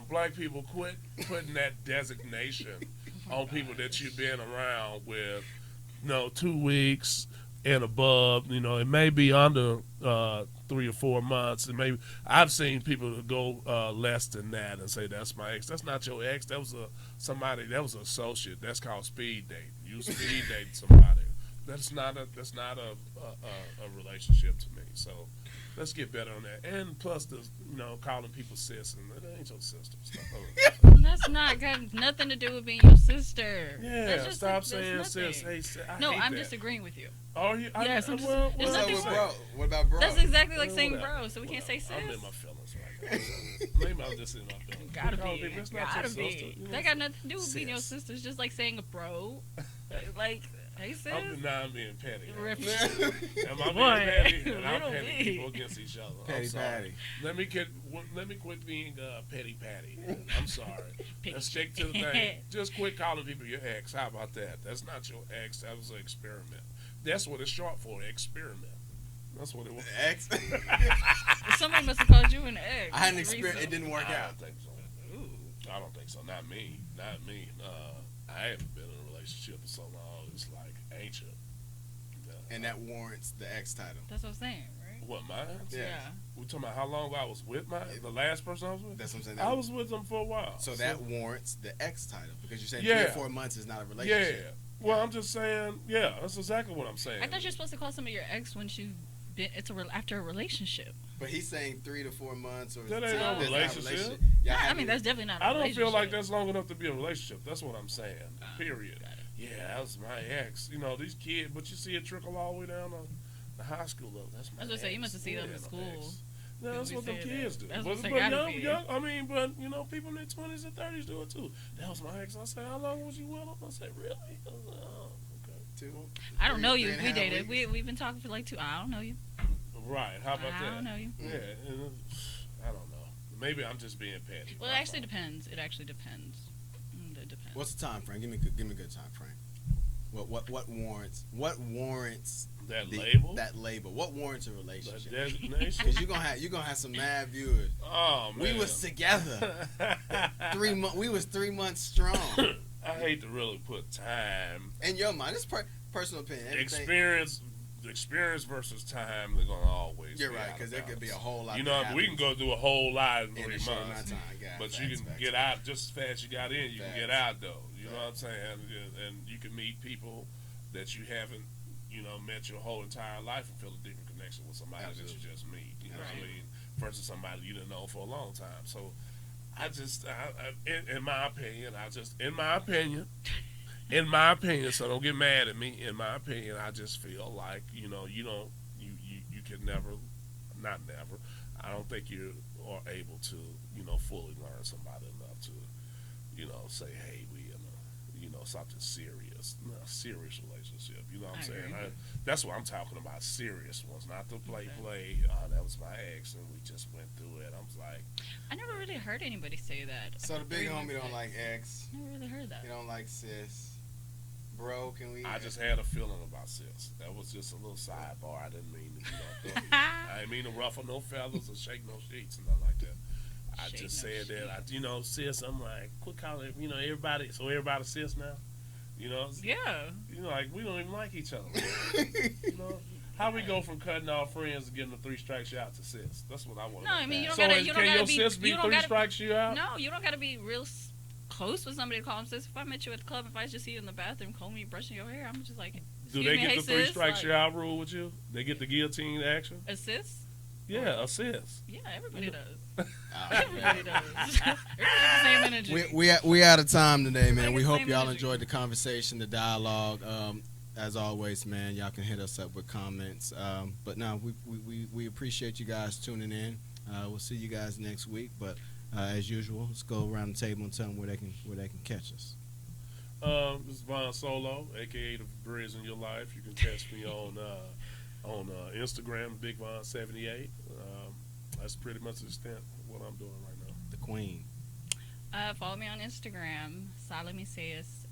Black people, quit putting that designation on people that you've been around with. 2 weeks and above. It may be under 3 or 4 months, and maybe I've seen people go less than that and say that's my ex. That's not your ex. That was somebody. That was an associate. That's called speed dating. You speed dating somebody. That's not a relationship to me. So let's get better on that. And plus, calling people sis, and it ain't your sister. That's not got nothing to do with being your sister. Yeah, stop saying sis. Hey, no, hate I'm that. disagreeing with you. Are you? Yes, I'm just- well, there's What's up nothing with wrong. bro? What about bro? That's exactly like saying Whatever. bro, so we can't say sis. I'm in my feelings right now. So maybe I'm just in my feelings. Gotta Calling be. people, that's not Gotta your be. sister. That got nothing to do with being your Sis. sister. It's just like saying a bro. Like, hey sis. I'm being petty. Am I being Boy, petty? And I'm little petty bit. people against each other. I'm Petty sorry. patty. Let me quit being petty patty. I'm sorry. Pick- Let's stick to the thing. Just quit calling people your ex. How about that? That's not your ex. That was an experiment. That's what it's short for. Experiment. That's what it was. Ex? Somebody must have called you an ex. I had an experience. It recently. didn't work I out. don't think so. Ooh. I don't think so. Not me. Not me. I haven't been in a relationship for so long. It's like ancient. And that warrants the X title. That's what I'm saying, right? What, mine? Yeah. We talking about how long I was with the last person I was with? That's what I'm saying. I was with them for a while. So that warrants the X title because you're saying Yeah. 3 or 4 months is not a Yeah. relationship. Well, I'm just saying, yeah, that's exactly what I'm saying. I thought you're supposed to call somebody your ex when you've been. After a relationship. But he's saying 3 to 4 months or That ain't no that's not a relationship. Yeah, I mean, that's definitely not a I don't relationship. feel like that's long enough to be a relationship. That's what I'm saying. Period. Got it. Yeah, that was my ex. These kids, but you see it trickle all the way down to the high school level. That's my I was gonna say, you must have seen them in no school. ex. That's We what them say kids that. do. That's But, what they but gotta be. I mean, but people in their 20s and 30s do it too. That was my ex. I said, how long was you with him? I said, really? I was like, oh, okay. Two, I don't know three you. and a We half dated. weeks. We've been talking for like 2. I don't know you. Right. How about I that? don't know you. Yeah. And, I don't know. Maybe I'm just being petty. Well, it actually depends. It actually depends. It depends. What's the time frame? Give me a good time frame. What warrants that label? That label. What warrants a The relationship? designation? Because you're gonna have some mad viewers. Oh, man. We was together 3 months. We was 3 months strong. I hate to really put time. In your mind, it's personal opinion. Everything- Experience versus time, they're gonna always. You're be right, out because of there could be a balance. whole lot. You know, we can go through a whole lot in in 3 a short amount months. of time. Yeah, But facts, you can facts. get out just as fast as you got in. You can get Facts. out though. You know what I'm saying? And you can meet people that you haven't, met your whole entire life and feel a different connection with somebody Absolutely. that you just meet. You know what I Absolutely. mean? Versus somebody you didn't know for a long time. So, in my opinion, so don't get mad at me. In my opinion, I just feel like you can never, not never. I don't think you are able to fully learn somebody enough to say, hey, we in a something serious, a serious relationship. You know what I'm I saying? agree. That's what I'm talking about. Serious ones, not the play. That was my ex, and we just went through it. I was like, I never really heard anybody say that. So the big 3 homie months don't ex. like X. Never really heard that. He don't like sis. Bro, can we? I just had a feeling about sis. That was just a little sidebar. I didn't mean to, I didn't mean to ruffle no feathers or shake no sheets and nothing like that. I Shake just no said that, sis, I'm like, quit calling, everybody, so everybody sis now? Yeah. Like, we don't even like each other. How we go from cutting off friends and getting a 3 strikes you out to sis? That's what I want to No, I mean, you don't So gotta. is- You can don't your gotta be. sis be You don't 3 gotta. strikes you out? No, you don't gotta be real close with somebody to call them sis. If I met you at the club, if I just see you in the bathroom combing, you brushing your hair, I'm just like, Do excuse they me, get hey, the 3 sis, strikes like, you out rule with you? They get the guillotine action? Assist? Yeah, a sis. Yeah, everybody does. Oh, Everybody does. Everybody has the same energy. we out of time today, man. Like We the hope same y'all energy. enjoyed the conversation, the dialogue. As always, man, y'all can hit us up with comments. But no, we appreciate you guys tuning in. We'll see you guys next week. But as usual, let's go around the table and tell them where they can catch us. This is Von Solo, aka the Bridge in Your Life. You can catch me on Instagram, BigVon78. That's pretty much the extent of what I'm doing right now. The Queen. Follow me on Instagram, Salemiseas,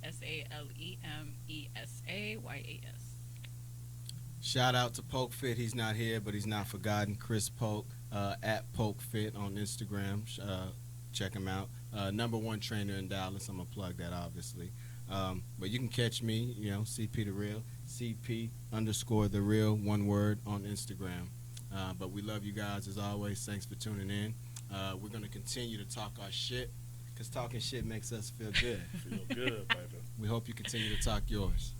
SALEMESAYAS. Shout out to Poke Fit. He's not here, but he's not forgotten. Chris Polk at Poke Fit on Instagram. Check him out. Number 1 trainer in Dallas. I'm gonna plug that obviously. But you can catch me, CP the Real, CP_the Real, one word on Instagram. But we love you guys as always. Thanks for tuning in. We're gonna continue to talk our shit, because talking shit makes us feel good. Feel good, baby. We hope you continue to talk yours.